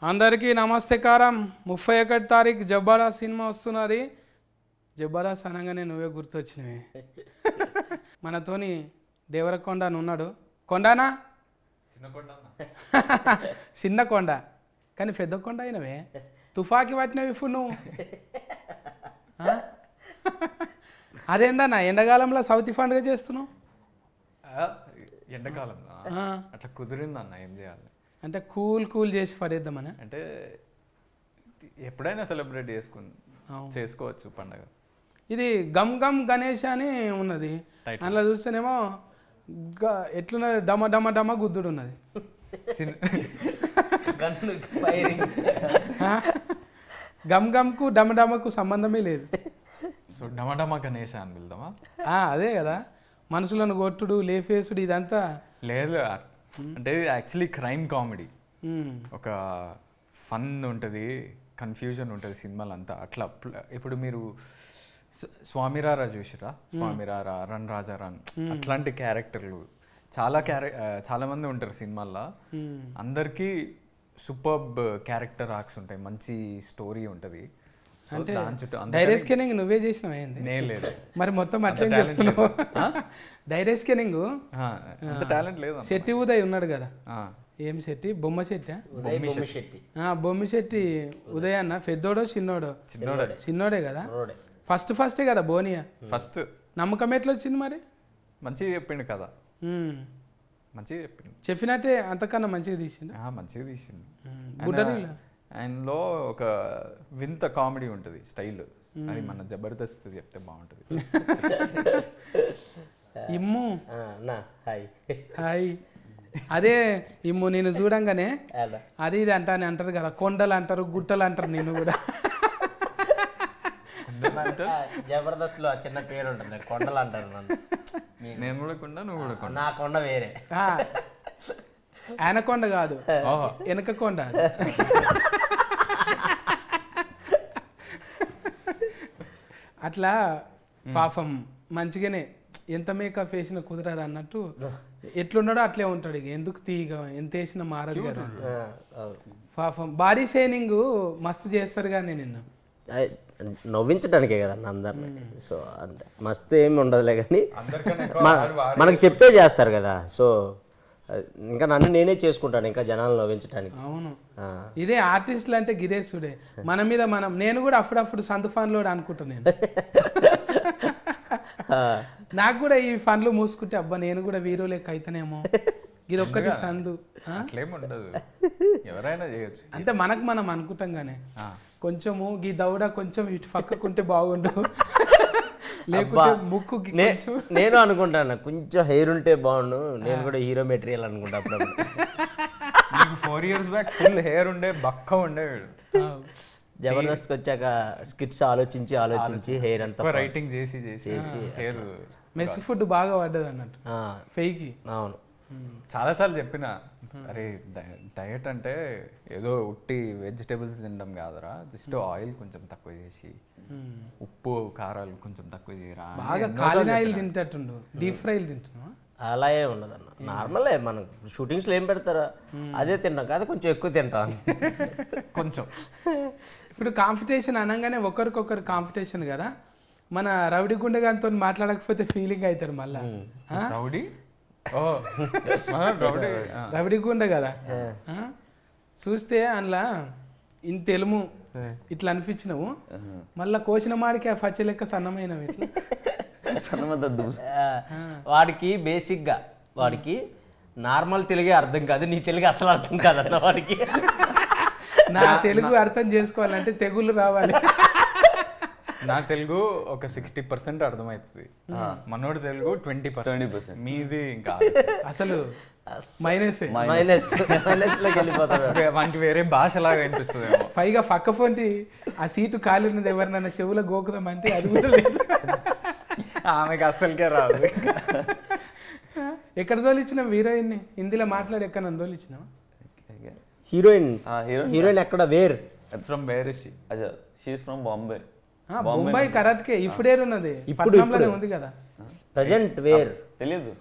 అందరికీ నమస్తేకారం 31 తారీఖు జబర్దస్త్ సినిమా వస్తున్నది. జబర్దస్త్ అనగానే నువ్వే గుర్తొచ్చినవే. మనతోని దేవరకొండ అని ఉన్నాడు. కొండనా చిన్న కొండ కానీ పెద్ద కొండ అయినవే. తుఫాకి పట్టినవి ఇప్పుడు నువ్వు. అదేందన్నా ఎండాకాలంలో సౌత్ పండుగ చేస్తున్నావు? ఎండాకాలంలో అట్లా కుదిరిందన్న, ఏం చేయాలి అంటే కూల్ కూల్ చేసి పడేద్దామని. అంటే ఎప్పుడైనా సెలబ్రేట్ చేసుకోవచ్చు పండగ. ఇది గమ్ గమ్ గణేష్ అని ఉన్నది. అందులో చూస్తేనేమో ఎట్లున్నది, డమ డమ డమ గుద్దుడు ఉన్నది. గమ్ గమ్కు డమ డమకు సంబంధమే లేదు. సో డమడమ గణేష్ అని వెళ్దామా? అదే కదా, మనుషులను కొట్టుడు లేఫేసుడు ఇదంతా లేదు. అంటే యాక్చువల్లీ క్రైమ్ కామెడీ, ఒక ఫన్ ఉంటుంది, కన్ఫ్యూజన్ ఉంటుంది సినిమాలు అంతా. అట్లా ఇప్పుడు మీరు స్వామిరారా చూసిరా? స్వామిరారా, రన్ రాజా రన్, అట్లాంటి క్యారెక్టర్లు చాలా మంది ఉంటారు సినిమాల్లో. అందరికీ సూపర్బ్ క్యారెక్టర్ ఆర్క్స్ ఉంటాయి, మంచి స్టోరీ ఉంటుంది. అంటే డైరీ స్కానింగ్ నువ్వే చేసినావు ఏంది? నేను లేదు మరి మొత్తం అట్లే చెప్తున్నావు. డైరీ స్కానింగ్ టాలెంట్ లేదు. శెట్టి ఉదయ్ ఉన్నాడు కదా, ఏం శెట్టి, బొమ్మ శెట్టి, బొమ్మి శెట్టి ఉదయ్ అన్న పెద్దోడో చిన్నోడో? చిన్నోడే కదా. ఫస్టే కదా బోనియా. ఫస్ట్ నమ్మకం ఎట్లా వచ్చింది మరి? మంచిగా చెప్పిండు కదా, మంచిగా చెప్పిండు. చెప్పినట్టే అంతకన్నా మంచిగా తీసిండు. మంచిగా తీసిండు. గుడ్డరీలో ఆయనలో ఒక వింత కామెడీ ఉంటుంది, స్టైల్. అది మన జబర్దస్త్ చెప్తే బాగుంటుంది. ఇమ్ము హాయ్, అదే ఇమ్ము నేను చూడంగానే అది ఇది అంటారు కదా, కొండలు అంటారు, గుట్టలు అంటారు. నేను కూడా జబర్దస్త్ లో చిన్న పేరు ఉంటుంది, కొండలు అంటారు. నేను కూడా కొండ, నువ్వు కూడా కొండ. నా కొండ వేరే, ఆయన కొండ కాదు, వెనక కొండ. అట్లా పాపం మంచిగానే ఎంత మేకప్ వేసినా కుదరదు అన్నట్టు ఎట్లున్నాడో అట్లే ఉంటాడు. ఇక ఎందుకు తీగ ఎంత వేసినా మారదు కదా. పాపం బాడీ షైనింగ్ మస్తు చేస్తారు కానీ నిన్న నవ్వించడానికే కదా అందరిని. సో అంటే మస్తు ఏమి ఉండదులే కానీ మనకు చెప్పే చేస్తారు కదా. సో ఇంకా నన్ను నేనే చేసుకుంటాను ఇంకా జనాలు నవ్వించడానికి. అవును, ఇదే ఆర్టిస్టులు అంటే గిరేశుడే. మన మీద నేను కూడా అప్పుడప్పుడు సందు ఫన్లో అనుకుంటాను. నేను నాకు కూడా ఈ ఫన్లు మూసుకుంటే అబ్బా నేను కూడా వీరో లెక్క అయితేనేమో, ఇది ఒక్కటి సందు. ఎవరైనా చేయొచ్చు అంటే మనకు మనం అనుకుంటాం కానీ కొంచెము ఈ దౌడ కొంచెం ఇటు పక్కకుంటే బాగుండు, లేకుంటే ముక్కు. నేను అనుకుంటాను కొంచెం హెయిర్ ఉంటే బాగుండు, నేను కూడా హీరో మెటీరియల్ అనుకుంటా. అప్పుడు 4 years బ్యాక్ ఫుల్ హెయిర్ ఉండే, బక్క ఉండేవాడు. జబర్దస్త్కి వచ్చాక స్కిట్స్ ఆలోచించి హెయిర్ అంతా రైటింగ్ చేసి హెయిర్ మెస్ ఫుడ్ బాగా పడ్డది అన్నట్టు ఫెయికి. అవును, చాలాసార్లు చెప్పిన, అరే డయట్ అంటే ఏదో ఉట్టి వెజిటేబుల్స్ తినడం కాదురా, జస్ట్ ఆయిల్ కొంచెం తక్కువ చేసి, ఉప్పు కారాలు కొంచెం తక్కువ చేయరా. బాగా కాలిన ఆయిల్ తింటట్టుండు, డీప్ ఫ్రైలు తింటున్నా. అలా ఏ ఉండదు అన్న, నార్మలే. మనం షూటింగ్స్లో ఏం పెడతారా అదే తింటాం కాదు, కొంచెం ఎక్కువ తింటాం కొంచెం. ఇప్పుడు కాంపిటీషన్ అనగానే ఒకరికొకరు కాంపిటీషన్ కదా. మన రౌడీ గుండెగానితో మాట్లాడకపోతే ఫీలింగ్ అవుతారు మళ్ళా. రౌడీ గుండె కదా చూస్తే అందులో ఇంత తెలుము ఇట్లా అనిపించినవు, మళ్ళా కోసిన మాడికి ఆ పచ్చ లెక్క సన్నమైనవి. ఇట్లా వాడికి బేసిక్గా నార్మల్ తెలుగే అర్థం కాదు, నీ తెలుగు అసలు అర్థం కాదన్న వాడికి. నా తెలుగు అర్థం చేసుకోవాలంటే తెగులు రావాలి. నా తెలుగు ఒక 60% అర్థమవుతుంది, మనోడి తెలుగు 20%. మీది ఇంకా అసలు మైనస్ లోకి వెళ్ళిపోతాడు. వానికి వేరే భాషలాగా అనిపిస్తుంది. పైగా పక్క ఫోన్టి ఆ సీటు ఖాళీ ఉన్నది, ఎవరినైనా చెవులో గోకుదామంటే అది కూడా లేదు. ఆమెకి అస్సలకే రాదు. ఎక్కడ తోలిచ్చినావు హీరోయిన్ని? హిందీలో మాట్లాడి ఎక్కడ నన్ను తోలిచ్చినావు? హీరోయిన్ ఎక్కడ? Where from where is she is from Bombay. Bombay కరాట్కే ఇప్పుడు ఉన్నది, పట్నంలోనే ఉంది కదా ప్రజెంట్. వేర్ తెలియదు.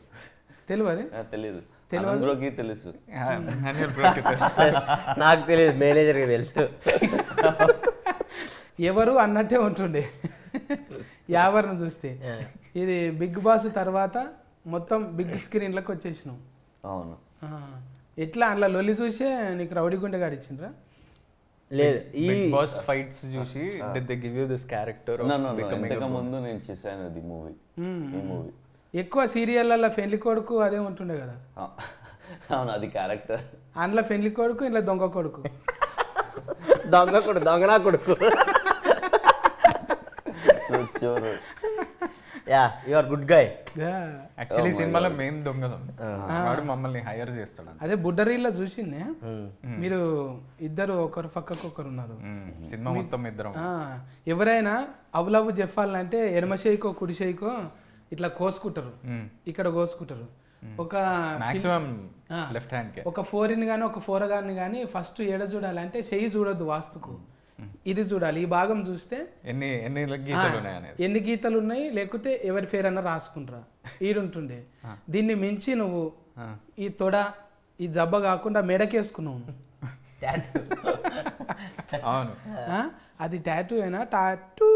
తెలియదు ఆనంద్ బ్రోకి తెలుసు. అనిల్ బ్రోకి తెలుసు. నాకు తెలియదు, మేనేజర్కి తెలుసు. ఎవరు అన్నట్టే ఉంటుండే యావర్ను చూస్తే. ఇది బిగ్ బాస్ తర్వాత మొత్తం బిగ్ స్క్రీన్లకు వచ్చేసినాం. అవును. ఎట్లా అందులో లొల్లి చూసే నీకు రౌడీ గుండె గాడిచ్చిండ్రా? లేదు, ఈ బిగ్ బాస్ ఫైట్స్ చూసి did they give you this character of becoming a ఇంతకు ముందు నేను చేశాను ఇది మూవీ. ఈ మూవీ ఎక్కువ సీరియళ్ళల్లో ఫెన్లి కొడుకు అదే ఉంటుండే కదా. అవును, అది క్యారెక్టర్. అందులో ఫెన్లి కొడుకు, ఇంట్లో దొంగ కొడుకు. దొంగనా కొడుకు. Yeah, you are good guy. Actually సినిమాలో మేము దొంగలం, వాడు మమ్మల్ని హైర్ చేస్తాడు. అదే బుడ్డరీల్లో చూసిందే, మీరు ఇద్దరు ఒకరు పక్కకు ఒకరు ఉన్నారు. సినిమా మొత్తం ఇద్దరం. ఎవరైనా అవులవ్వు చెప్పాలంటే ఎడమ చేయికో కుడి చేయికో ఇట్లా కోసుకుంటారు, ఇక్కడ కోసుకుంటారు. ఒక మాక్సిమం లెఫ్ట్ హ్యాండ్ కే. ఒక ఫోరిన్ కానీ ఒక ఫోరగాన్ని కానీ ఫస్ట్ ఏడ చూడాలంటే చెయ్యి చూడొద్దు వాస్తుకు, ఇది చూడాలి. ఈ భాగం చూస్తే ఎన్ని గీతలు ఉన్నాయి అనేది, ఎన్ని గీతలు ఉన్నాయి, లేకుంటే ఎవరి పేరు అన్నా రాసుకుంటారా ఈడుంటుండే. దీన్ని మించి నువ్వు ఈ తొడ ఈ జబ్బ కాకుండా మెడకేసుకున్నావు. అవును, అది టాటూ అయినా టాటూ.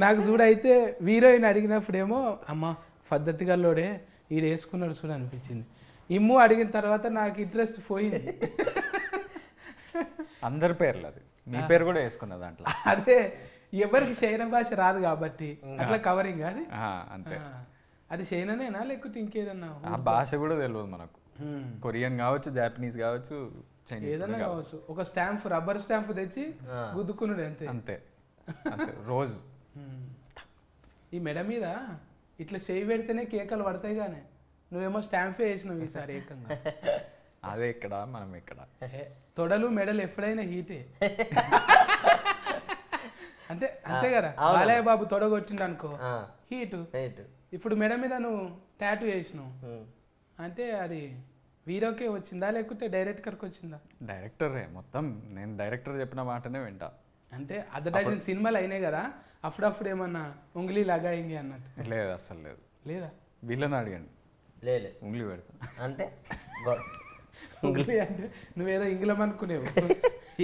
నాకు చూడైతే హీరోయిన్ అడిగినప్పుడేమో అమ్మ పద్ధతిగా లోడే ఈడు వేసుకున్నాడు చూడ అనిపించింది. ఇమ్ము అడిగిన తర్వాత నాకు ఇంట్రెస్ట్ పోయింది. అందరి పేర్లు, అది మీ పేరు కూడా వేసుకున్న దాంట్లో. అదే ఎవరికి చైనా భాష రాదు కాబట్టి అట్లా కవరింగ్ అది అంతే. అది చైనానేనా లేకపోతే ఇంకేదన్నా? ఆ భాష కూడా తెలియదు మనకు. కొరియన్ కావచ్చు, జాపనీస్ కావచ్చు, చైనీస్ ఏదన్నా కావచ్చు. ఒక స్టాంప్, రబ్బర్ స్టాంప్ తెచ్చి గుద్దుకున్నాడు అంతే. అంతే అంతే రోజు. ఈ మెడ మీద ఇట్లా చేయి పెడితేనే కేకలు పడతాయి కానీ నువ్వేమో స్టాంపే వేసినావు ఈసారి ఏకంగా. అదే ఇక్కడ మనం ఇక్కడ తొడలు మెడలు ఎప్పుడైనా హీటే అంటే అంతే కదా. బాలయ్య బాబు తొడ కొట్టిండు అనుకో హీటు. ఇప్పుడు మెడ మీద నువ్వు టాటూ వేసినావు అంటే అది హీరోకే వచ్చిందా లేకుంటే డైరెక్టర్కి వచ్చిందా? డైరెక్టరే మొత్తం. నేను డైరెక్టర్ చెప్పిన మాటనే వింటా. అంటే అర్ధడజన్ సినిమాలు అయినాయి కదా, అప్పుడప్పుడు ఏమన్నా ఉంగిలి లాగా అయింది అన్నట్టు? లేదు, అస్సలు లేదు. లేదా? వీళ్ళని అడిగండి. లేదు, ఉంగిలి పెడతా అంటే ఉంగిలి అంటే నువ్వేదో ఇంగ్లం అనుకునేవు.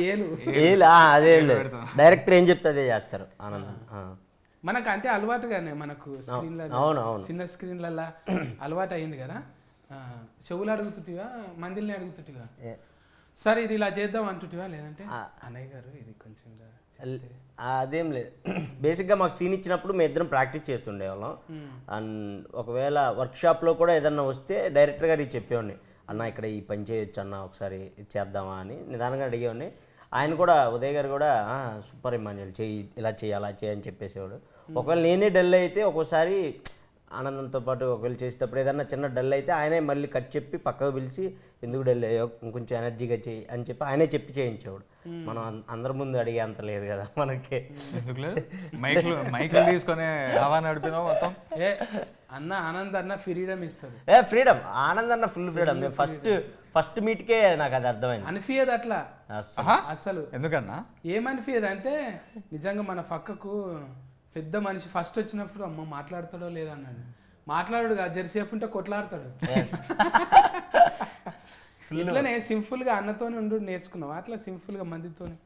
ఏలు అదే డైరెక్టర్ ఏం చెప్తే అదే చేస్తారు. ఆనందం మనకు అంటే అలవాటుగానే మనకు స్క్రీన్లలో, చిన్న స్క్రీన్లలో అలవాటు అయింది కదా. చెవులు అడుగుతుంటివా, మందిల్ని అడుగుతుంటివా, సరే ఇది ఇలా చేద్దాం అంటుంటివా, లేదంటే అన్నయ్య గారు ఇది కొంచెం అదేం లేదు. బేసిక్గా మాకు సీన్ ఇచ్చినప్పుడు మేము ఇద్దరం ప్రాక్టీస్ చేస్తుండేవాళ్ళం. అండ్ ఒకవేళ వర్క్షాప్లో కూడా ఏదన్నా వస్తే డైరెక్టర్ గారికి చెప్పేవాడిని, అన్న ఇక్కడ ఈ పని చేయొచ్చు అన్న, ఒకసారి చేద్దామా అని నిదానంగా అడిగేవాడిని. ఆయన కూడా, ఉదయ్ గారు కూడా సూపర్ ఇమాన్యుల్ చెయ్యి, ఇలా చేయి అలా చేయి అని చెప్పేసేవాడు. ఒకవేళ నేనే డల్ అయితే ఒక్కోసారి ఆనందంతో పాటు ఒకవేళ చేసేటప్పుడు ఏదన్నా చిన్న డల్ అయితే ఆయనే మళ్ళీ కట్ చెప్పి పక్కకు పిలిచి ఎందుకు డల్ అయ్యో ఇంకొంచెం ఎనర్జీగా చేయి అని చెప్పి ఆయనే చెప్పి చేయించేవాడు. మనం అందరి ముందు అడిగే అంత లేదు కదా మనకి. ఎందుకు లేదు, మైక్లు తీసుకొని హవా నడిపినావు మొత్తం. అన్న ఆనంద్ అన్న ఫ్రీడమ్ ఇస్తారు. ఫ్రీడమ్, ఆనంద్ అన్న ఫుల్ ఫ్రీడమ్. నేను ఫస్ట్ మీట్కే నాకు అది అర్థమైంది. అనిపించదు అట్లా అసలు. ఎందుకన్నా ఏమనిపించదు అంటే నిజంగా మన పక్కకు పెద్ద మనిషి ఫస్ట్ వచ్చినప్పుడు అమ్మ మాట్లాడతాడో లేదా అన్నాడు. మాట్లాడు జెర్సేఫ్ ఉంటే కొట్లాడతాడు. ఇట్లనే సింపుల్ గా అన్నతోనే ఉండు నేర్చుకున్నావా? అట్లా సింపుల్ గా మందితోనే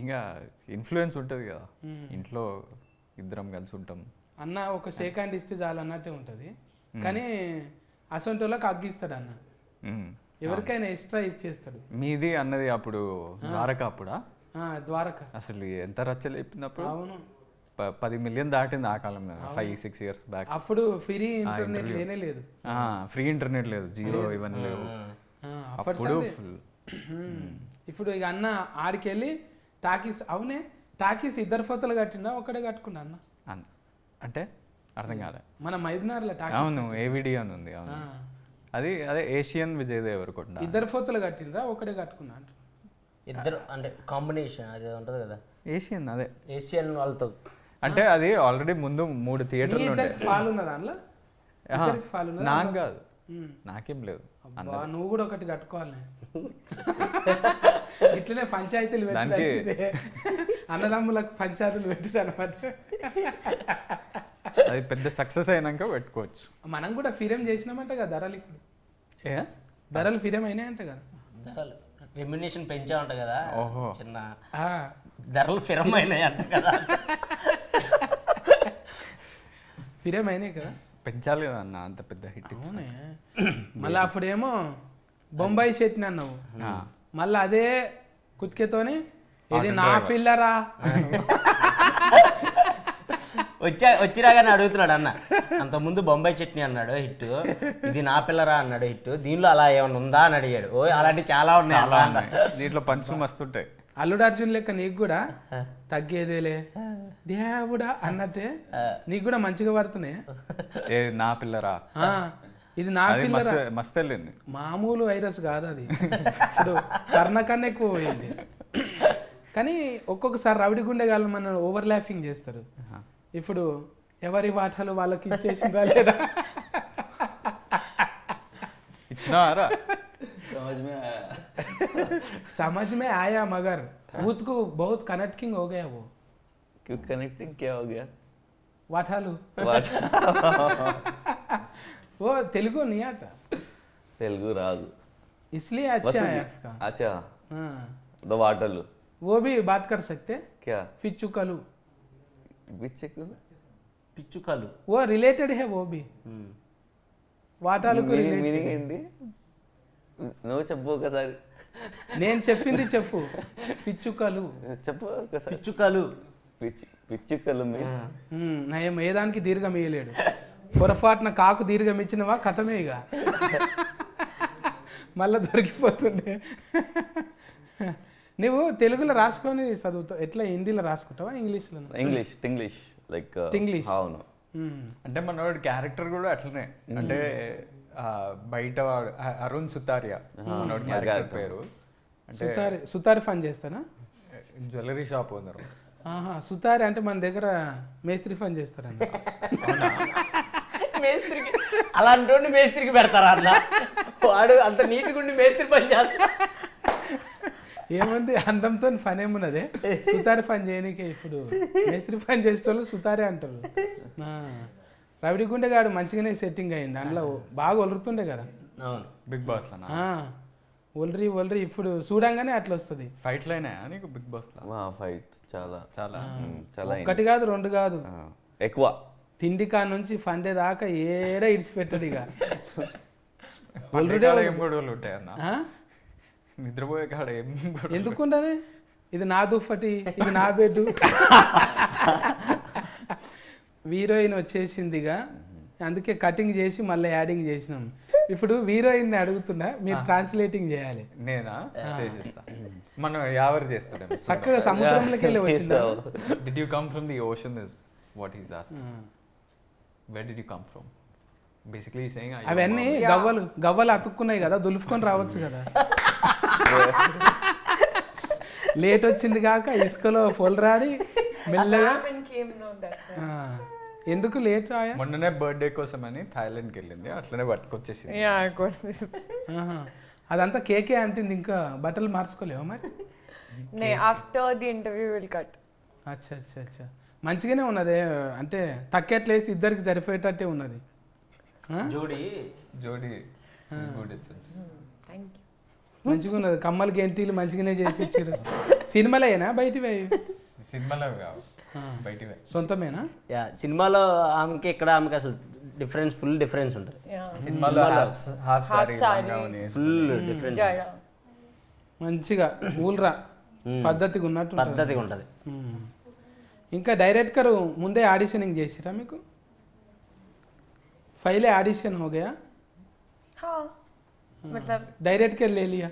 ఇంకా ఇన్ఫ్లుయెన్స్ ఉంటుంది కదా ఇంట్లో, ఇద్దరం కలిసి ఉంటాం. అన్న ఒక షేక్ హ్యాండ్ ఇస్తే చాలు అన్నట్టే ఉంటుంది. కానీ అసొంటోళ్ళకి అగ్గిస్తాడు అన్న, ఎవరికైనా ఎక్స్ట్రా ఇచ్చేస్తాడు. మీది అన్నది అప్పుడు ద్వారక, అప్పుడా ద్వారక అసలు ఎంత రచ్చలు చెప్పింది. అవును, 10 million దాటింది ఆ కాలంలో, 5-6 years బ్యాక్. అప్పుడు ఫ్రీ ఇంటర్నెట్ లేనే లేదు. ఫ్రీ ఇంటర్నెట్ లేదు, జీరో ఇవన్నీ లేవు అప్పుడు. ఇప్పుడు ఇక అన్న ఆడికి వెళ్ళి టాకీస్, అవునే టాకీస్ ఇద్దరు ఫోటోలు కట్టిండా ఒకటే కట్టుకున్నా అన్న? అంటే అర్థం కాలే. మన మైబ్నార్లో టాకీస్. అవును, ఏవిడి అని ఉంది. అవును, అది అదే ఏషియన్ విజయ్ దేవరకొండ. ఇద్దరు ఫోటోలు కట్టిండ్రా ఒకటే కట్టుకున్నా అంట? ఇద్దరు అంటే కాంబినేషన్ అది ఉంటుంది కదా, ఏషియన్. అదే ఏషియన్ వాళ్ళతో అంటే అది ఆల్రెడీ ముందు 3 థియేటర్లు ఉండే. ఫాల్ ఉన్న దాంట్లో నాకు కాదు, నాకేం లేదు. నువ్వు కూడా ఒకటి కట్టుకోవాలి. ఇట్లనే పంచాయతీలు పెట్టి అన్నదమ్ములకు పంచాయతీలు పెట్టారు అనమాట. అది పెద్ద సక్సెస్ అయినాక పెట్టుకోవచ్చు. మనం కూడా ఫిరేం చేసినామంట కదా ధరలు. ఇప్పుడు ఏ ధరలు ఫిరేం అయినాయంట కదా. ధరలు రెమ్యునేషన్ పెంచామంట కదా. ఓహో. చిన్న ఆ, ధరలు ఫిరం అయినాయి అంట కదా. ఫిరేం అయినాయి కదా. పెంచాలి కదా అన్న, అంత పెద్ద హిట్. అవునే. మళ్ళీ అప్పుడేమో బొంబాయి చట్నీ అన్నావు, మళ్ళీ అదే కుతికేతోని ఇది నా ఫిల్లరా వచ్చిరాగానే అడుగుతున్నాడు అన్న. అంతకుముందు బొంబాయి చట్నీ అన్నాడు హిట్, ఇది నా పిల్లరా అన్నాడు హిట్, దీనిలో అలా ఏమైనా ఉందా అని అడిగాడు. ఓ అలాంటివి చాలా ఉన్నాయి, దీంట్లో పంచులు మస్తుంటాయి. అల్లుడు అర్జున్ లెక్క నీకు కూడా తగ్గేదేలే దేవుడా అన్నట్టే నీకు కూడా మంచిగా పడుతున్నాయి. ఏ నా పిల్లరా, ఇది నా పిల్లరా మస్తు వెళ్ళింది. మామూలు వైరస్ కాదు అది, ఇప్పుడు కర్ణ కన్నా ఎక్కువ పోయింది. కానీ ఒక్కొక్కసారి రౌడి గుండెగాళ్ళు మన ఓవర్ ల్యాఫింగ్ చేస్తారు. ఇప్పుడు ఎవరి వాటాలు వాళ్ళకి ఇచ్చేసిందా లేదా? ఇచ్చినారా? समझ में आया मगर ऊत को बहुत कनेक्टिंग हो गया वो. क्यों कनेक्टिंग क्या हो गया? वाठालू वो तेलुगु नहीं आता, तेलुगु रादु इसलिए अच्छा है आपका. अच्छा, हाँ दो वाटलू वो भी बात कर सकते. क्या पिच्चुकलू పిచ్చుకలు वो रिलेटेड है, वो भी వాటాలు మీనింగ్ ఏంటి? నువ్వు చెప్పు ఒకసారి. నేను చెప్పింది చెప్పు. పిచ్చుకలు చెప్పు ఒకసారి. పిచ్చుకలు పిచ్చుకలు నయం ఏదానికి దీర్ఘం ఇయ్యలేడు. పొరపాటున కాకు దీర్ఘం ఇచ్చినవా కథమే ఇక మళ్ళా దొరికిపోతుండే. నువ్వు తెలుగులో రాసుకొని చదువుతావు ఎట్లా? హిందీలో రాసుకుంటావా ఇంగ్లీష్లో? English like English. అవును. అంటే మనోడి క్యారెక్టర్ కూడా అట్లనే. అంటే బయట వాడు అరుణ్ సుతారియా మనోడి క్యారెక్టర్ పేరు. అంటే సుతారి ఫన్ చేస్తానా? Jewellery shop owner. సుతారి అంటే మన దగ్గర మేస్త్రి ఫన్ చేస్తారన్న. మేస్త్రికి అలాంటి మేస్త్రికి పెడతారా అన్న? వాడు అంత నీట్గా ఉండి మేస్త్రి పని చేస్తా. ఏముంది అందంతో ఫన్ ఏమున్నదే? సుతారి ఫన్ చేయనికే ఇప్పుడు మేస్త్రి ఫన్ చేసేటోళ్ళు సుతారే అంటారు. రవిడి గుండెగాడు మంచిగానే సెట్టింగ్ అయింది, అందులో బాగా ఒలురుతుండే కదా బిగ్ బాస్ లో. ఒలరి ఇప్పుడు చూడంగానే అట్లా వస్తుంది. ఫైట్లు అయినాయా నీకు బిగ్ బాస్ లో? ఫైట్ చాలా చాలా చాలా ఒకటి కాదు రెండు కాదు ఎక్కువ. తిండి కా నుంచి ఫండే దాకా ఏడా ఇడిచిపెట్టాడు ఇక. ఏం గొడవలు ఉంటాయి అన్న? నిద్రపోయే కాడ ఏం ఎందుకుండదు? ఇది నా దుప్పటి, ఇది నా బెడ్. హీరోయిన్ వచ్చేసిందిగా, అందుకే కటింగ్ చేసి మళ్ళీ యాడింగ్ చేసినాం. ఇప్పుడు హీరోయిన్ అడుగుతున్నా, మీరు ట్రాన్స్లేటింగ్ చేయాలి. నేనా చేసేస్తా. మనం ఎవరు చేస్తాడు చక్కగా సముద్రంలోకి వెళ్ళి వచ్చిందా? Did you come from the ocean is what he's asking. Where did you come from? Basically saying అవన్నీ గవ్వలు అతుక్కున్నాయి కదా, దులుపుకొని రావచ్చు కదా. లేట్ వచ్చింది కాక ఇసుకలో పొలరాడి మెల్లగా. ఎందుకు లేట్ ఆయా? మొన్ననే బర్త్డే కోసం అని థాయిలాండ్కి వెళ్ళింది, అట్లనే పట్టుకొచ్చేసింది. అదంతా కేకే అంటుంది, ఇంకా బట్టలు మార్చుకోలేవా మరి? After the interview will cut. అచ్చా అచ్చా అచ్చా, మంచిగానే ఉన్నది. అంటే తక్కేట్లేసి ఇద్దరికి సరిపోయేటట్టే ఉన్నది. జోడి మంచిగా ఉన్నది. కమ్మలు గెంటీలు మంచిగానే చేయించారు. సినిమాలేనా బయటివి? సినిమాలో బయట సొంతమేనా? సినిమాలో ఆమెకి ఇక్కడ ఆమెకి అసలు డిఫరెన్స్, ఫుల్ డిఫరెన్స్ ఉంటుంది. సినిమాలో ఫుల్ డిఫరెన్స్, మంచిగా ఊల్రా పద్ధతిగా ఉన్నట్టు పద్ధతిగా ఉంటుంది. ఇంకా డైరెక్టర్ ముందే ఆడిషనింగ్ చేసిరా మీకు? पहले ऑडिशन हो गया? हाँ, मतलब डायरेक्ट कर ले लिया?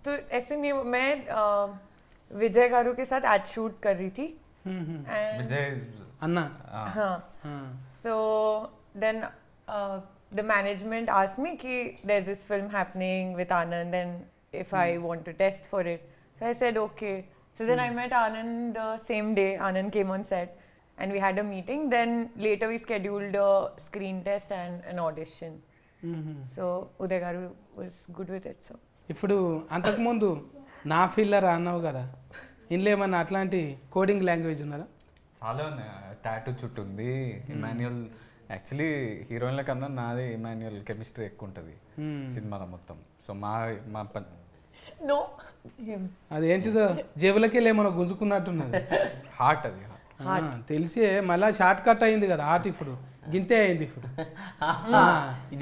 तो ऐसे नहीं, मैं विजय गारू के साथ एड शूट कर रही थी. विजय अन्ना. हाँ. So then the management asked me कि there's this film happening with Anand and if I want to test for it. So I said okay. So then I met Anand the same day. Anand came on set. And we had a meeting. Then later we scheduled a screen test and an audition. So Uday Garu was good with it. So ఇప్పుడు అంతకుముందు నా filler అన్నావు కదా, ఇందులో ఏమన్నా అట్లాంటి coding language ఉన్నదా? చాలా ఉన్నాయి. టాటూ చుట్టూ ఉంది. ఇమాన్యుయల్ యాక్చువల్లీ హీరోయిన్ల కన్నా నాదే ఇమాన్యుయల్ కెమిస్ట్రీ ఎక్కువ ఉంటుంది సినిమాలో మొత్తం. సో మా మా No. Him. అదేంటిదో జేబులకి వెళ్ళి ఏమో గుంజుకున్నట్టున్నది. హార్ట్ అది. తెలిసే మళ్ళా షార్ట్ కట్ అయింది కదా హార్ట్, ఇప్పుడు గింతే అయింది ఇప్పుడు.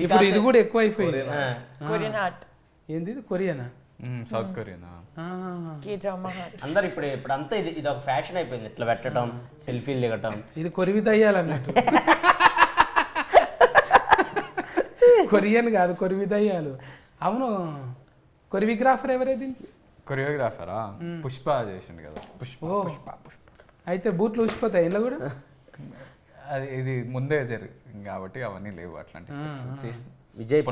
ఇప్పుడు ఇది కూడా ఎక్కువ అయిపోయింది. Korean heart. ఏంది ఇది కొరియానా? సౌత్ కొరియానా? K-drama heart. అందరు ఇప్పుడు అంతా ఇది ఒక ఫ్యాషన్ అయిపోయింది, ఇట్లా పెట్టడం, సెల్ఫీలు దిగటం. ఇది కొరివి దయ్యాలన్నట్టు. కొరియన్ కాదు, కొరివి దయ్యాలు. అవును, కొరియోగ్రాఫర్ ఎవరేది? కొరియోగ్రాఫరా పుష్ప చేసిండు కదా. పుష్ప పుష్ప పుష్ప. అయితే బూట్లు ఊసిపోతాయి ఇంట్లో కూడా. అది ఇది ముందే జరిగింది కాబట్టి అవన్నీ లేవు అట్లాంటి. విజయ్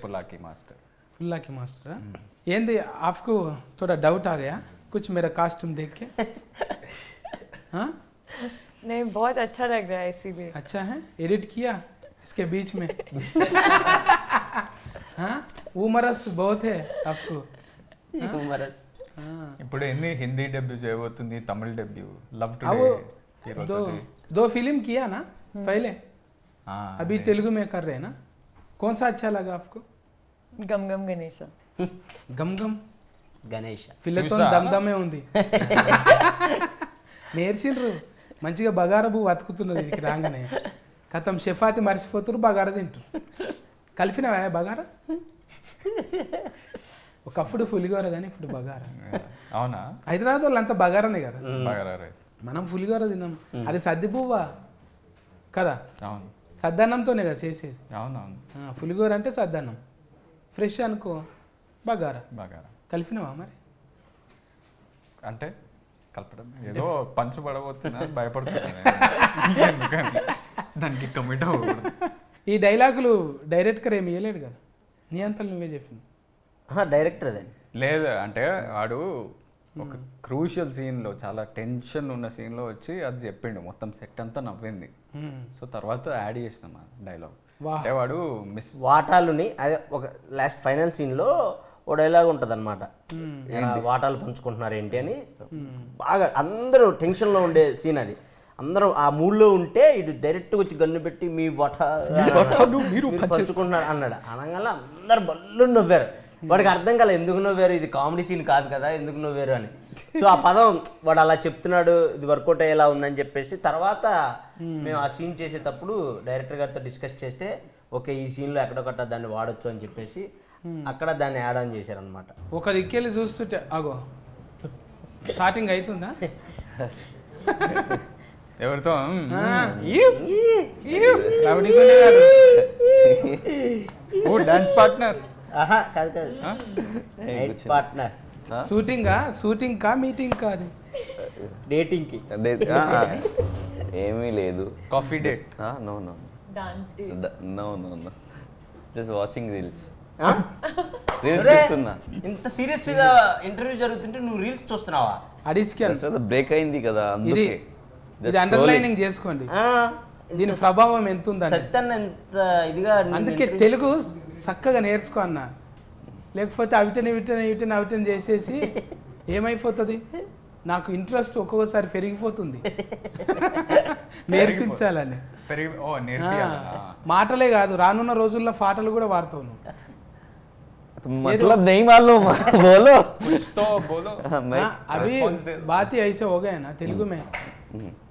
పుల్లాకి మాస్టర్. पुल्ला की मास्टर ఏంది आपको थोड़ा डाउट आ गया कुछ मेरा कॉस्ट्यूम देख के? हाँ नहीं, बहुत अच्छा लग रहा है इसीलिए. अच्छा है, एडिट किया इसके बीच में? हाँ उमरस बहुत है आपको. ఇప్పుడు ఎన్ని హిందీ డెబ్యూ చేయబోతుంది, తమిళ డెబ్యూ, లవ్ టుడే दो फिल्म किया ना पहले, अभी तेलुगु में कर रहे हैं ना. कौन सा अच्छा लगा आपको? गम गम गणेशा. गम गम గణేష్ పిల్లతో దమ్దమే ఉంది. నేర్చిండ్రు మంచిగా బగారా పువ్వు అతుకుతున్నది వీరికి రాగానే. కథం షెఫాతి మర్చిపోతున్నారు, బగారా తింటారు. కలిపినవా బగారా? ఒకప్పుడు పులిగోర కానీ ఇప్పుడు బగారా. అవునా? హైదరాబాద్ వాళ్ళు అంతా బగారానే కదా, బగారా రైస్. మనం పులిగోర తిన్నాం. అది సద్ది పువ్వా కదా, అవును సద్దన్నంతోనే కదా చేసేది. అవునవును. పులిగోర అంటే సద్దన్నం, ఫ్రెష్ అనుకో బగారా. బగారా కలిపినవా మరి? అంటే కలపడం ఏదో పంచు పడబోతున్నా భయపడుతున్నా దానికి కమిట్ అవ్వకూడదు. ఈ డైలాగులు డైరెక్టర్ ఏమి ఇవ్వలేడు కదా, నీ అంతలు నువ్వే చెప్పిన. డైరెక్టర్ అదే లేదు అంటే వాడు ఒక క్రూషియల్ సీన్లో, చాలా టెన్షన్ ఉన్న సీన్లో వచ్చి అది చెప్పిండు, మొత్తం సెట్ అంతా నవ్వింది. సో తర్వాత యాడ్ చేసినాం ఆ డైలాగ్. అంటే వాడు మిస్ వాటాలుని అదే ఒక లాస్ట్ ఫైనల్ సీన్లో ఓ డైలాగ్ ఉంటుంది అనమాట, వాటాలు పంచుకుంటున్నారు ఏంటి అని. బాగా అందరూ టెన్షన్లో ఉండే సీన్ అది. అందరూ ఆ మూడ్లో ఉంటే ఇటు డైరెక్ట్గా వచ్చి గన్ను పెట్టి మీ వాటాలు మీరు పంచుకుంటున్నారు అన్నాడు. అనగానే అందరు బల్లు నవ్వారు. వాడికి అర్థం కాలే ఎందుకు నవ్వారు, ఇది కామెడీ సీన్ కాదు కదా, ఎందుకు నవ్వారు అని. సో ఆ పదం వాడు అలా చెప్తున్నాడు, ఇది వర్కౌట్ అయ్యేలా ఉందని చెప్పేసి తర్వాత మేము ఆ సీన్ చేసేటప్పుడు డైరెక్టర్ గారితో డిస్కస్ చేస్తే ఓకే ఈ సీన్లో ఎక్కడొకట దాన్ని వాడచ్చు అని చెప్పేసి అక్కడ దాన్ని యాడ్ ఆన్ చేశారనమాట. ఒక దిక్కెళ్ళి చూస్తుంటే అగో స్టార్టింగ్ అవుతుందా ఎవరితో డాన్స్ పార్ట్నర్ కాదు కాదు పార్ట్నర్. షూటింగ్ కా మీటింగ్ కా? అది డేటింగ్కి ఏమీ లేదు. Coffee date? No no Dance date. No no no just watching reels. Reels చూస్తున్నా. ఇంత సీరియస్ గా ఇంటర్వ్యూ జరుగుతుంటే నువ్వు రీల్స్ చూస్తున్నావా? బ్రేక్ అయింది కదా ఇది అండర్లైనింగ్ చేసుకోండి, దీని ప్రభావం ఎంత ఉందని. సత్యన్న ఎంత ఇదిగా అందుకే తెలుగు చక్కగా నేర్చుకో అన్న, లేకపోతే అవిటని చేసేసి ఏమైపోతుంది. నాకు ఇంట్రెస్ట్ ఒక్కొక్కసారి పెరిగిపోతుంది నేర్పించాలని. మాటలే కాదు, రానున్న రోజుల్లో పాటలు కూడా వాడతావు నువ్వు. मतलब नहीं मालूम बोलो कुछ तो बोलो. अभी बात ही ऐसे हो गए ना तेलुगु में,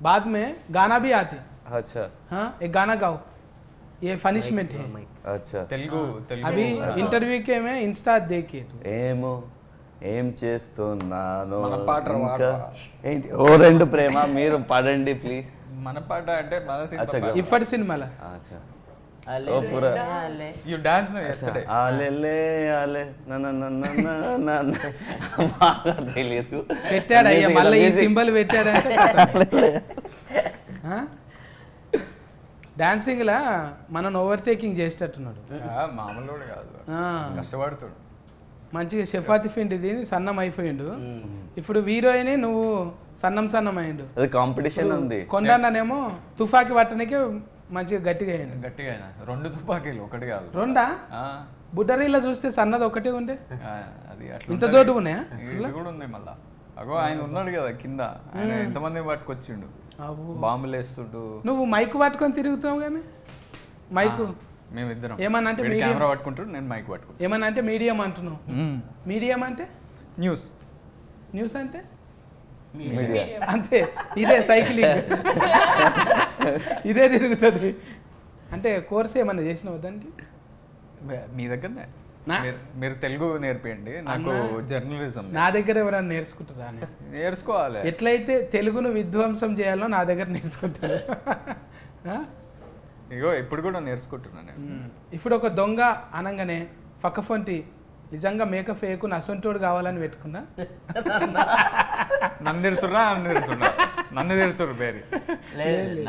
बाद में गाना भी आते. अच्छा हाँ एक गाना गाओ, ये पनिशमेंट है. अच्छा तेलुगु अभी इंटरव्यू के में इंस्टा देखिए तू. ఏమో ఏం చేస్తున్నాను మన పాట ఏంటి ఓ రెండు ప్రేమ మీరు పాడండి ప్లీజ్. మన పాట అంటే మన సినిమా ఇప్పటి సినిమాల अच्छा అలే ఓ పూరా యు డాన్స్ yesterday ఆలే ఆలే బాగా తెలియదు పెట్టాడు అయ్యా, మళ్ళీ ఈ సింబల్ పెట్టాడంటే డాన్సింగ్ లా మనను ఓవర్టేకింగ్ చేసేటట్టున్నాడు. మామూలు కాదు, కష్టపడుతాడు. మంచిగా చపాతి పిండి తిని సన్నం అయిపోయిండు. ఇప్పుడు హీరోయిన్ నువ్వు సన్నం అయ్యిండు. అది కాంపిటీషన్ ఉంది. కొండనేమో తుఫాకి పట్టనికే మంచిగా గట్టిగా అయ్యిండు. గట్టిగా అయినా 2 తుపాకీలు ఒకటి కాదు, 2 బుడ్డరీలో చూస్తే సన్నది ఒకటే ఉండే, అది అట్లా ఇంత దొడ్డు ఉన్నాయా? ఇది కూడా ఉంది. మళ్ళా అగో ఆయన ఉన్నాడు కదా కింద, ఆయన ఎంతమంది పట్టుకొచ్చిండు. బాంబులు వేస్తుంటూ నువ్వు మైక్ పట్టుకొని తిరుగుతావు కానీ మైకు మేమిద్దరం ఏమన్నా అంటే కెమెరా పట్టుకుంటాడు, నేను మైక్ పట్టుకుంటాను. ఏమన్నా అంటే మీడియం అంటున్నావు. మీడియం అంటే న్యూస్ అంటే అంతే, ఇదే సైక్లింగ్ ఇదే తిరుగుతుంది. అంటే కోర్స్ ఏమన్నా చేసినావు దానికి? మీ దగ్గరనే మీరు తెలుగు నేర్పియండి, నాకు జర్నలిజం. నా దగ్గర ఎవరైనా నేర్చుకుంటారా అని? నేర్చుకోవాలి. ఎట్లయితే తెలుగును విధ్వంసం చేయాలో నా దగ్గర నేర్చుకుంటారు. ఇగో ఇప్పుడు కూడా నేర్చుకుంటున్నాను. ఇప్పుడు ఒక దొంగ అనగానే పక్కఫొంటి నిజంగా మేకప్ వేయకు నసొంటోడు కావాలని పెట్టుకున్నా. నన్ను తిడుతున్నారు పేరు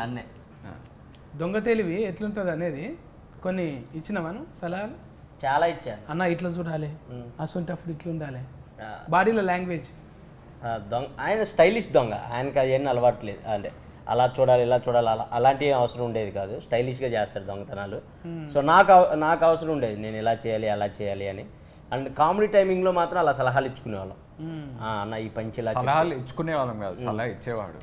నన్నే. దొంగ తెలివి ఎట్లుంటుంది అనేది కొన్ని ఇచ్చినావాను సలహాలు. చాలా ఇచ్చాను అన్న, ఇట్లా చూడాలి, అసొంటప్పుడు ఇట్లా ఉండాలి, బాడీలో లాంగ్వేజ్. దొంగ ఆయన స్టైలిష్ దొంగ, ఆయనకి అది ఏం అలవాటు లేదు. అంటే అలా చూడాలి ఇలా చూడాలి అలాంటి అవసరం ఉండేది కాదు. స్టైలిష్గా చేస్తాడు దొంగతనాలు. సో నాకు అవసరం ఉండేది, నేను ఇలా చేయాలి అలా చేయాలి అని. అండ్ కామెడీ టైమింగ్లో మాత్రం అలా సలహాలు ఇచ్చుకునేవాళ్ళం. అన్న ఈ పంచి ఇలా సలహాలు ఇచ్చుకునేవాళ్ళం కాదు, సలహా ఇచ్చేవాడు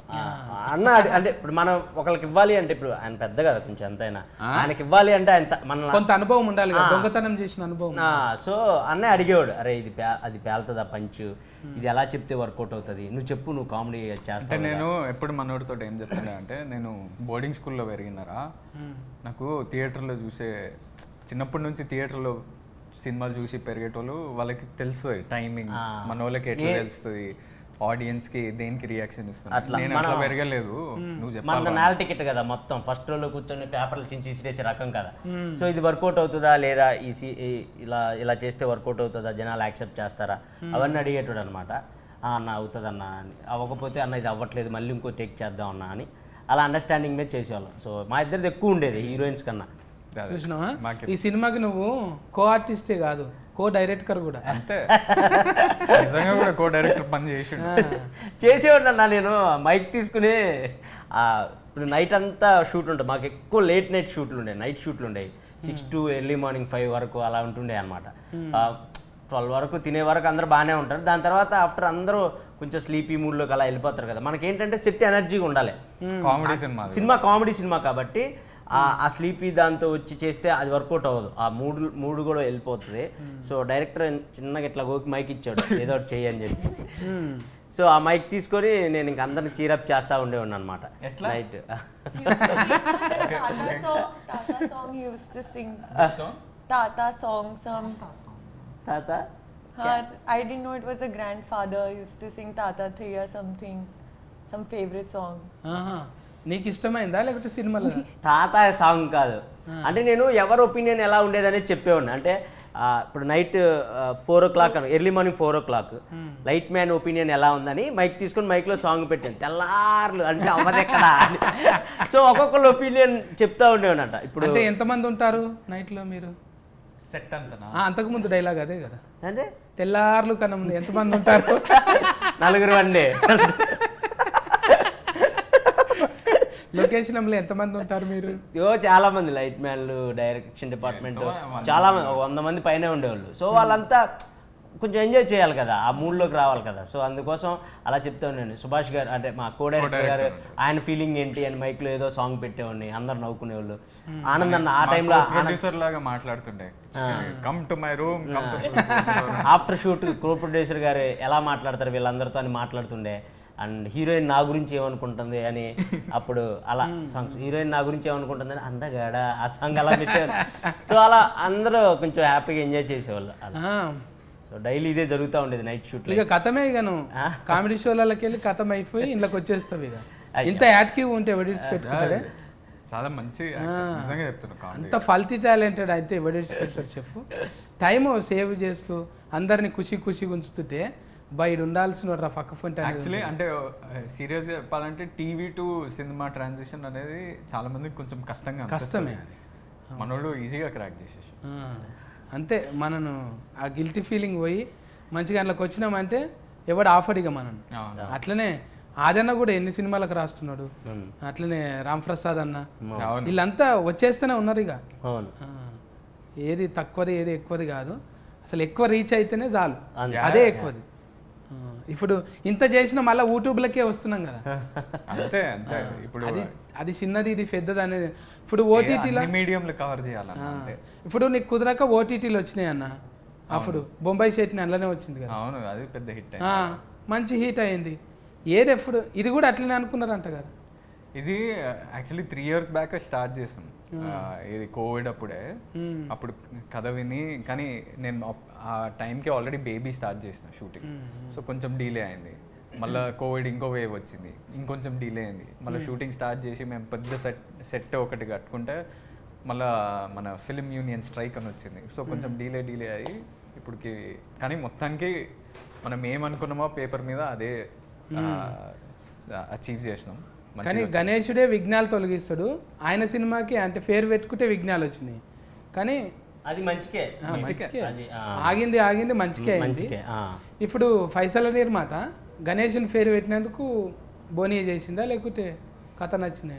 అన్న. అంటే ఇప్పుడు మనం ఒకరికి ఇవ్వాలి అంటే, ఇప్పుడు ఆయన పెద్ద కదా కొంచెం ఎంతైనా, ఆయనకి ఇవ్వాలి అంటే ఆయన మన కొంత అనుభవం ఉండాలి, దొంగతనం చేసిన అనుభవం. సో అన్నయ్య అడిగేవాడు, అరే ఇది అది పేలుతుందా పంచు, ఇది ఎలా చెప్తే వర్కౌట్ అవుతుంది, నువ్వు చెప్పు, నువ్వు కామెడీ చేస్తా. నేను ఎప్పుడు మనోడితో ఏం చెప్తున్నా అంటే, నేను బోర్డింగ్ స్కూల్లో పెరిగినారా, నాకు థియేటర్లో చూసే చిన్నప్పటి నుంచి థియేటర్లో సినిమాలు చూసి పెరిగేటోళ్ళు వాళ్ళకి తెలుస్తుంది టైమింగ్, మన వాళ్ళకి ఎట్లా తెలుస్తుంది, ఆడియన్స్ కి దేనికి రియాక్షన్ ఇస్తుంది. నేను అట్లా పెరగలేదు. నువ్వు మన నేల టికెట్ కదా మొత్తం, ఫస్ట్ రోలో కూర్చొని పేపర్లు చించి ఇసిరేసే రకం కదా. సో ఇది వర్కౌట్ అవుతుందా లేదా, ఇలా చేస్తే వర్కౌట్ అవుతుందా, జనాలు యాక్సెప్ట్ చేస్తారా, అవన్నీ అడిగేటోడు అనమాట. అన్న అవుతుంది అన్న అని, అవ్వకపోతే అన్న ఇది అవ్వట్లేదు మళ్ళీ ఇంకో టేక్ చేద్దాం అన్న అని అలా అండర్స్టాండింగ్ మీద చేసేవాళ్ళం. సో మా ఇద్దరిది ఎక్కువ ఉండేది హీరోయిన్స్ కన్నా. చూసినావా, ఈ సినిమాకి నువ్వు కో ఆర్టిస్టే కాదు, కో డైరెక్టర్ కూడా. అంతే, నిజంగా కూడా కో డైరెక్టర్ పని చేసేవాడు అన్న. నేను మైక్ తీసుకుని ఇప్పుడు నైట్ అంతా షూట్ ఉంటుంది, మాకు ఎక్కువ లేట్ నైట్ షూట్లు ఉండేవి, నైట్ షూట్లు ఉండేవి. 6 to ఎర్లీ మార్నింగ్ 5 వరకు అలా ఉంటుండే అనమాట. 12 వరకు తినే వరకు అందరూ బాగానే ఉంటారు. దాని తర్వాత ఆఫ్టర్ అందరూ కొంచెం స్లీపీ మూడ్లోకి అలా వెళ్ళిపోతారు కదా. మనకి ఏంటంటే సెట్ ఎనర్జీగా ఉండాలి. సినిమా కామెడీ సినిమా కాబట్టి ఆ స్లీపీ దాంతో వచ్చి చేస్తే అది వర్కౌట్ అవ్వదు, ఆ మూడు కూడా వెళ్ళిపోతుంది. సో డైరెక్టర్ చిన్నగా ఇట్లా గోకి మైక్ ఇచ్చాడు, ఏదో ఒకటి చెయ్యి అని చెప్పేసి. సో ఆ మైక్ తీసుకొని నేను ఇంక అందరిని చీరప్ చేస్తూ ఉండేవాడిని అనమాట night. Tata? I didn't know it was a grandfather used to sing Tata Thi or something, some favorite song. నీకు ఇష్టమైందా లేకపోతే సినిమాలో? తాత సాంగ్ కాదు, అంటే నేను ఎవరి ఒపీనియన్ ఎలా ఉండేదనేది చెప్పేవాడిని. అంటే ఇప్పుడు night 4 o'clock early morning 4 o'clock light man opinion ఎలా ఉందని మైక్ తీసుకొని మైక్లో సాంగ్ పెట్టాను. తెల్లార్లు అంటే అవ్వదు ఎక్కడ. సో ఒక్కొక్కరు ఒపీనియన్ చెప్తా ఉండేవాడంట. ఇప్పుడు అంటే ఎంతమంది ఉంటారు నైట్లో మీరు? సెట్ అంతా అంతకుముందు డైలాగ్ అదే కదా, అంటే తెల్లార్లు కన్నా ముందు ఎంతమంది ఉంటారు? 4 అండి. లొకేషన్లో ఎంతమంది ఉంటారు మీరు? చాలా మంది, లైట్ మ్యాన్లు, డైరెక్షన్ డిపార్ట్మెంట్ చాలా మంది, 100 మంది పైనే ఉండేవాళ్ళు. సో వాళ్ళంతా కొంచెం ఎంజాయ్ చేయాలి కదా, ఆ మూడ్లోకి రావాలి కదా. సో అందుకోసం అలా చెప్తా ఉన్నాను. సుభాష్ గారు అంటే మా కో డైరెక్టర్ గారు, ఆయన ఫీలింగ్ ఏంటి అని మైక్లో ఏదో సాంగ్ పెట్టేవాడిని, అందరు నవ్వుకునేవాళ్ళు. ఆనంద్ అన్న ఆ టైంలో ప్రొడ్యూసర్ లాగా మాట్లాడుతుండే, come to my room. After shoot co producer గారు ఎలా మాట్లాడతారు వీళ్ళందరితో అని మాట్లాడుతుండే. అండ్ హీరోయిన్ నా గురించి ఏమనుకుంటుంది అని, అప్పుడు అలా సాంగ్స్ హీరోయిన్ నా గురించి ఏమనుకుంటుంది అని అందగాడ ఆ సాంగ్ అలా పెట్టేవాళ్ళు. సో అలా అందరూ కొంచెం హ్యాపీగా ఎంజాయ్ చేసేవాళ్ళు. సో డైలీ ఇదే జరుగుతూ ఉండేది నైట్ షూట్. ఇక కథమే, ఇక నువ్వు కామెడీ షోలకి వెళ్ళి కథం అయిపోయి ఇంట్లోకి వచ్చేస్తావు. ఇక ఇంత యాక్టివ్ ఉంటే ఎవడిడ్స్ పెట్టుకుంటాడే. చాలా మంచి నిజంగా చెప్తున్నా, అంత ఫల్టీ టాలెంటెడ్ అయితే ఎవడిడ్స్ పెడతారు చెప్పు. టైము సేవ్ చేస్తూ అందరినీ ఖుషిగా ఉంచుతుంటే బయట ఉండాల్సిన పక్క ఫోన్. యాక్చువల్లీ అంటే సీరియస్గా చెప్పాలంటే టీవీ టు సినిమా ట్రాన్సిషన్ అనేది చాలా మందికి కొంచెం కష్టమే. అది మనోడు ఈజీగా క్రాక్ చేసేసి అంతే. మనను ఆ గిల్టీ ఫీలింగ్ పోయి మంచిగా అందులోకి వచ్చినామంటే ఎవడు ఆఫర్ ఇక మనను. అట్లనే ఆదన్న కూడా ఎన్ని సినిమాలకు రాస్తున్నాడు, అట్లనే రామ్ ప్రసాద్ అన్న, వీళ్ళంతా వచ్చేస్తూనే ఉన్నారు. ఇక ఏది తక్కువది ఏది ఎక్కువది కాదు, అసలు ఎక్కువ రీచ్ అయితేనే చాలు, అదే ఎక్కువది. ఇప్పుడు ఇంత చేసినా మళ్ళీ యూట్యూబ్లకే వస్తున్నాం కదా. అంతే అంతే. ఇప్పుడు అది చిన్నది ఇది పెద్దది అనేది. ఇప్పుడు ఓటీటీలో మీడియంలో కవర్ చేయాలన్న అంతే. ఇప్పుడు నీకు కుదరక ఓటీటీలు వచ్చినాయి అన్న. అప్పుడు బొంబాయి చట్నీ అందులోనే వచ్చింది కదా. అవును, అది పెద్ద హిట్. మంచి హిట్ అయింది. ఏది ఎప్పుడు ఇది కూడా అట్లనే అనుకున్నారంట కదా. ఇది యాక్చువల్లీ 3 years బ్యాక్ స్టార్ట్ చేసాం. ఇది కోవిడ్ అప్పుడే. అప్పుడు కథ విని, కానీ నేను ఆ టైంకి ఆల్రెడీ బేబీ స్టార్ట్ చేసిన షూటింగ్. సో కొంచెం డిలే అయింది. మళ్ళీ కోవిడ్ ఇంకో వేవ్ వచ్చింది, ఇంకొంచెం డిలే అయింది. మళ్ళీ షూటింగ్ స్టార్ట్ చేసి మేము పెద్ద సెట్ ఒకటి కట్టుకుంటే మళ్ళీ మన ఫిల్మ్ యూనియన్ స్ట్రైక్ అని వచ్చింది. సో కొంచెం డిలే అయ్యి ఇప్పటికి, కానీ మొత్తానికి మనం ఏమనుకున్నామో పేపర్ మీద అదే అచీవ్ చేసినాం. కానీ గణేశుడే విఘ్నాలు తొలగిస్తాడు. ఆయన సినిమాకి అంటే పేరు పెట్టుకుంటే విఘ్నాలు వచ్చినాయి, కానీ అది మంచికే ఆగింది మంచికే అయింది. ఇప్పుడు ఫైసల నిర్మాత గణేష్ని పేరు పెట్టినందుకు బోనీ చేసిందా లేకపోతే కథ నచ్చింది?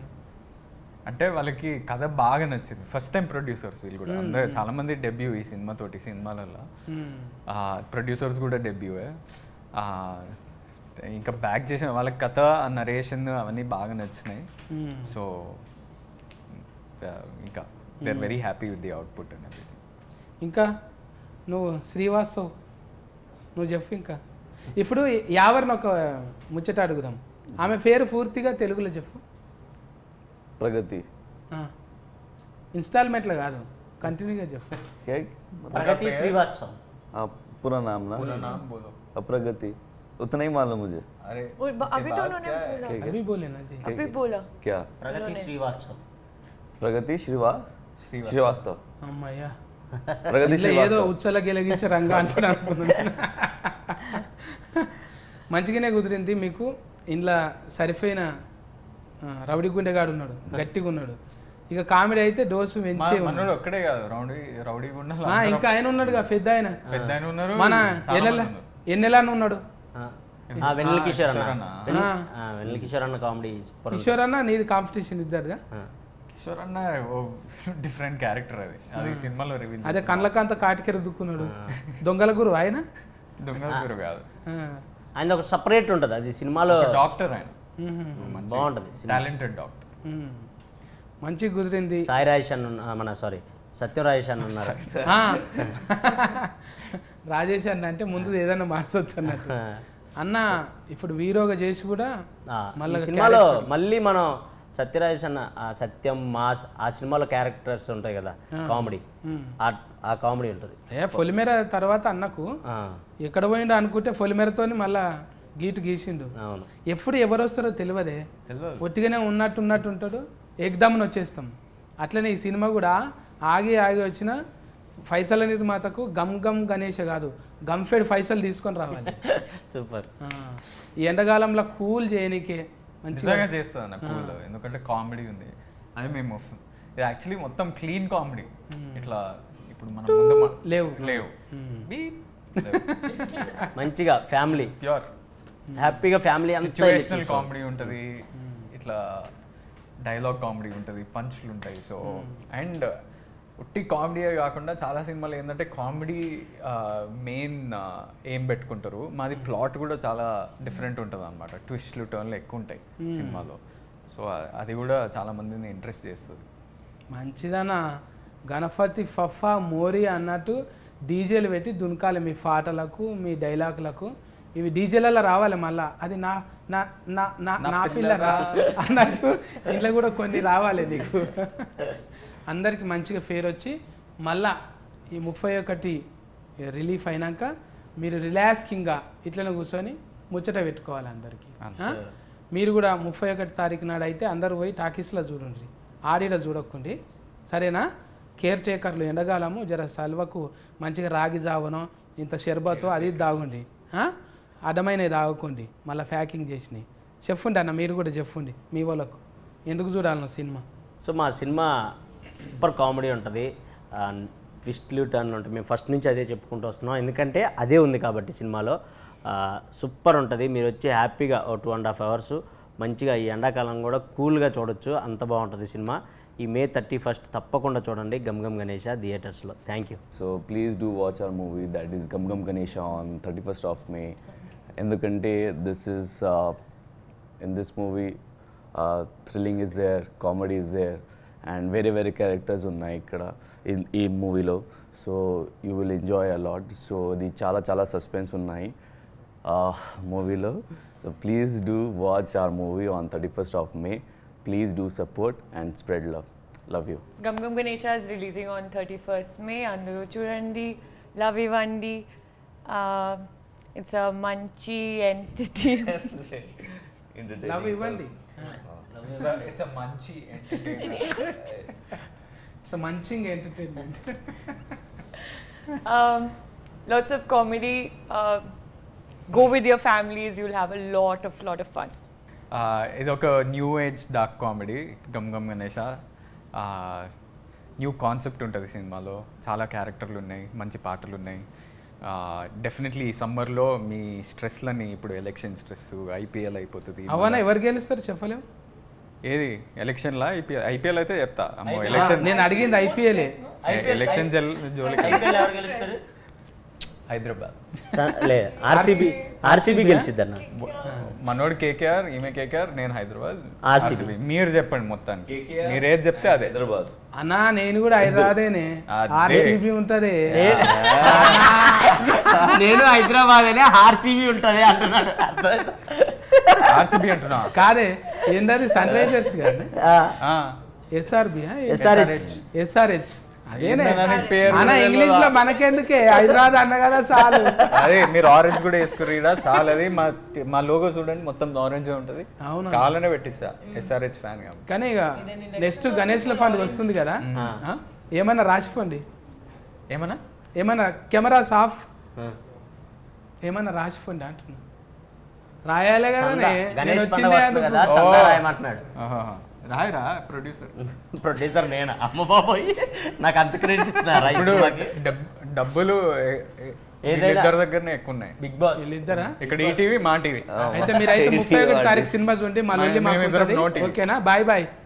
అంటే వాళ్ళకి కథ బాగా నచ్చింది. ఫస్ట్ టైం ప్రొడ్యూసర్స్ వీళ్ళు కూడా. అందరూ చాలా మంది డెబ్యూ ఈ సినిమాతోటి. సినిమాలలో ప్రొడ్యూసర్స్ కూడా డెబ్యూయే. ఇంకా బ్యాక్ చేసిన వాళ్ళకి కథ, నరేషన్ అవన్నీ బాగా నచ్చినాయి. సో ఇంకా they are very happy with the output and everything. ఇంకా నువ్వు శ్రీవాస్తవ్ నువ్వు చెప్పు. ఇంకా ఇప్పుడు యావర్ని ఒక ముచ్చట అడుగుదాం. ఆమె పేరు పూర్తిగా తెలుగులో చెప్పు. प्रगति. ఇన్స్టాల్మెంట్లో కాదు, కంటిన్యూగా చెప్పు. क्या? प्रगति श्रीवास्तव. हाँ, पूरा नाम ना. पूरा नाम बोलो. प्रगति उतना ही मालूम मुझे. अरे अभी तो उन्होंने बोला. अभी बोले ना जी. अभी बोला. क्या? प्रगति श्रीवास्तव. प्रगति श्रीवास्तव. అమ్మయ్యా, प्रगति ఏదో श्रीवास्तव. ఉచ్చల గెలిగించే రంగా అంటున్నా అనుకున్నాను. మంచిగానే కుదిరింది మీకు. ఇంట్లో సరిపోయిన రౌడీ గుండెగాడు ఉన్నాడు, గట్టిగా ఉన్నాడు. ఇక కామెడీ అయితే డోసు పెంచే మనోడు ఒక్కడే కాదు, రౌడీ గుండా ఇంకా ఆయన ఉన్నాడుగా, పెద్ద ఆయన ఉన్నారు. మన ఎన్నెలానే ఉన్నాడు. వెన్నెల కిషోర్ అన్న. వెన్నెల కిషోర్ అన్న కామెడీ. కిషోర్ అన్న నీది కాంపిటీషన్ ఇద్దరుగా. కిషోర్ అన్న డిఫరెంట్ క్యారెక్టర్ అది సినిమాలో రివీల్. అదే కళ్ళకంత కాటికి రుద్దుకున్నాడు. దొంగల గురు ఆయన. దొంగల గురు కాదు, ఆయన ఒక సపరేట్ ఉంటుంది అది సినిమాలో. డాక్టర్ ఆయన, బాగుంటుంది, టాలెంటెడ్ డాక్టర్. మంచిగా కుదిరింది. సాయి రాజేష్ అన్న మన సత్యం రాజేష్ అన్న ఉన్నారు. రాజేష్ అన్న అంటే ముందు ఏదైనా మార్చొచ్చు అన్నట్టు అన్న. ఇప్పుడు హీరోగా చేసి కూడా మళ్ళీ సినిమాలో మళ్ళీ మనం సత్యరాజేష్ అన్న సత్యం మాస్ ఆ సినిమాలో క్యారెక్టర్స్ ఉంటాయి కదా, కామెడీ, ఆ కామెడీ ఉంటుంది. పొలిమేర తర్వాత అన్నకు ఎక్కడ పోయిండో అనుకుంటే పొలిమేరతో మళ్ళా గీటు గీసిండు. ఎప్పుడు ఎవరు వస్తారో తెలియదే, ఒట్టిగానే ఉన్నట్టు ఉంటాడు, ఏకదమ్మని వచ్చేస్తాం. అట్లనే ఈ సినిమా కూడా ఆగి వచ్చిన ఫైసల నిర్మాతకు గమ్ గణేష్ కాదు, గంఫెడ్ ఫైసల్ తీసుకొని రావాలి. సూపర్. ఈ ఎండాకాలంలో కూల్ చేయనికే మంచిగా చేస్తుంది అన్న కూల్, ఎందుకంటే కామెడీ ఉంది. అది మేము ఇది యాక్చువల్లీ మొత్తం క్లీన్ కామెడీ. ఇట్లా ఇప్పుడు మనం లేవు మంచిగా ఫ్యామిలీ, ప్యూర్ హ్యాపీగా ఫ్యామిలీ. సిచ్యువేషనల్ కామెడీ ఉంటుంది, ఇట్లా డైలాగ్ కామెడీ ఉంటుంది, పంచ్లు ఉంటాయి. సో అండ్ ఉట్టి కామెడీయే కాకుండా చాలా సినిమాలు ఏంటంటే కామెడీ మెయిన్ ఏం పెట్టుకుంటారు. మాది ప్లాట్ కూడా చాలా డిఫరెంట్ ఉంటుంది అనమాట, ట్విస్ట్లు టర్న్లు ఎక్కువ ఉంటాయి సినిమాలో. సో అది కూడా చాలా మందిని ఇంట్రెస్ట్ చేస్తుంది. మంచిదనా. గణపతి ఫఫా మోరీ అన్నట్టు డీజేలు పెట్టి దునకాలి మీ పాటలకు, మీ డైలాగులకు. ఇవి డీజేలలో రావాలి మళ్ళా. అది నా నా నా నా నా పిల్లరా అన్నట్టు ఇంట్లో కూడా కొన్ని రావాలి నీకు. అందరికి మంచిగా ఫేర్ వచ్చి మళ్ళా ఈ 31 రిలీఫ్ అయినాక మీరు రిలాక్సింగ్గా ఇట్లనే కూర్చొని ముచ్చట పెట్టుకోవాలి అందరికీ. మీరు కూడా 31 తారీఖు నాడు అయితే అందరూ పోయి టాకీస్లో చూడండి, ఆడిలో చూడకండి, సరేనా? కేర్ టేకర్లు ఎండగాలము జర సల్వకు మంచిగా రాగి జావనో ఇంత షర్బతో అది తాగుండి, అడ్డమైనవి తాగకండి, మళ్ళీ ప్యాకింగ్ చేసినాయి. చెప్పండి అన్న, మీరు కూడా చెప్పండి మీ వాళ్ళకు ఎందుకు చూడాలన్న సినిమా. సో మా సినిమా సూపర్ కామెడీ ఉంటుంది, ట్విస్ట్లు టర్న్ ఉంటుంది. మేము ఫస్ట్ నుంచి అదే చెప్పుకుంటూ వస్తున్నాం, ఎందుకంటే అదే ఉంది కాబట్టి సినిమాలో. సూపర్ ఉంటుంది. మీరు వచ్చి హ్యాపీగా 2.5 hours మంచిగా ఈ ఎండాకాలం కూడా కూల్గా చూడొచ్చు, అంత బాగుంటుంది సినిమా. ఈ May 31 తప్పకుండా చూడండి గమ్ గమ్ గణేష థియేటర్స్లో. Thank you. So please do watch our movie, that is Gum Gum Ganesha on 31st of May. ఎందుకంటే in this movie thrilling is there, comedy is there, and very characters ఉన్నాయి ఇక్కడ ఈ మూవీలో. So you will enjoy a lot. So ఇది చాలా suspense ఉన్నాయి మూవీలో. So please do watch our movie on 31st of May. Please do support and spread love. Love you. Gum Gum Ganesha is releasing on 31st May. Andaru chudandi, love ivandi. It's a manchi entity. Love ఇవ్వండి. It's a munchy entertainment. It's a munching entertainment. Lots of comedy. Go with your families. You'll have a lot of fun. ఇది ఒక new age dark comedy Gam Gam Ganesha. New concept ఉంటుంది సినిమాలో, చాలా క్యారెక్టర్లు ఉన్నాయి, మంచి పాటలు ఉన్నాయి. డెఫినెట్లీ ఈ సమ్మర్లో మీ స్ట్రెస్లని, ఇప్పుడు ఎలక్షన్ స్ట్రెస్, ఐపీఎల్ అయిపోతుంది. అవనా ఎవరు గెలుస్తారు చెప్పలేము. ఏది ఎలక్షన్లా? ఐపీఎల్ అయితే చెప్తా. అమ్మో ఎలక్షన్ నేను అడిగింది ఐపీఎల్. ఎలక్షన్ జోలికి హైదరాబాద్ ఆర్సీబీ గెలిచిద్దన్న. మనోడు కేకేఆర్, ఈమె కేకేఆర్, నేను హైదరాబాద్. ఆర్సీబీ. మీరు చెప్పండి మొత్తానికి, మీరు ఏది చెప్తే అదే. హైదరాబాద్ అన్నా నేను కూడా హైదరాబాదేనే. ఆర్సీబీ ఉంటది. నేను హైదరాబాద్ ఆర్సీబీ ఉంటది అంటున్నాడు. ఆర్సీబీ అంటున్నా కాదే, ఏందది సన్ రైజర్స్ కానీ ఎస్ఆర్బి ఎస్ఆర్హెచ్ అదేనే అన్న. ఇంగ్లీష్ లో మనకెందుకే, హైదరాబాద్ అన్న కదా చాలు. అదే మీరు ఆరెంజ్ కూడా వేసుకురా చాలు. అది మా లోగో చూడండి, మొత్తం ఆరెంజ్ ఉంటుంది. అవును, కావాలనే పెట్టించా ఎస్ఆర్హెచ్ ఫ్యాన్. కానీ ఇక నెక్స్ట్ గణేష్ల ఫండ్ వస్తుంది కదా, ఏమన్నా రాసిపోండి. ఏమన్నా కెమెరాస్ ఆఫ్ ఏమన్నా రాసిపోండి అంటున్నా. రాయాలే కదా నేను వచ్చిందే రాయమంటున్నాడు. రాయరా ప్రొడ్యూసర్ నేను. అమ్మ బాబోయ్, నాకు అంత క్రెడిట్ ఇస్తున్నారా? డబ్బులు ఇద్దరి దగ్గరనే ఎక్కువ ఉన్నాయి. బిగ్ బాస్ వీళ్ళిద్దరా? ఇక్కడ ఈటీవీ, మా టీవీ. అయితే మీరైతే 31 తారీఖు సినిమా చూడండి. మళ్ళీ ఓకేనా? Bye bye.